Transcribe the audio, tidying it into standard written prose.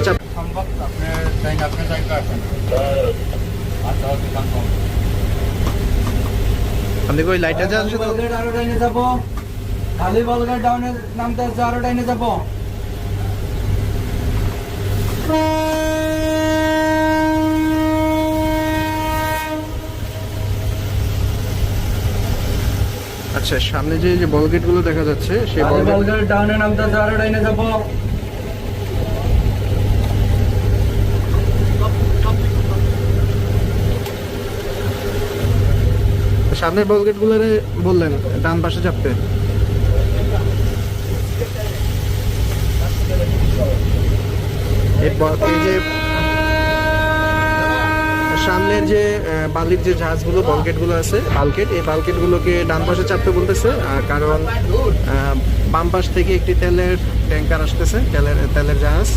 চাপ সম্ভব আপনি জায়গা আছেন আচ্ছা ওকে কনফার্ম আপনি কই লাইটে যান শুধু বলগেট আরো ডাইনে যাবো খালি বলগেট ডাউনে নামতে আছে আরো ডাইনে যাবো আচ্ছা সামনে যে যে বল গেট গুলো দেখা যাচ্ছে সেই বল গেট বলগেট ডাউনে নামতে আছে আরো ডাইনে যাবো সামনের বল গেট গুলো বললেন ডান পাশে চাপতে এই যে সামনের যে বালির যে জাহাজগুলো বালকেটগুলো আছে বালকেট এই বালকেটগুলোকে ডান পাশে চাপতে বলতেছে কারণ বাম পাশ থেকে একটি তেলের ট্যাঙ্কার আসতেছে তেলের জাহাজ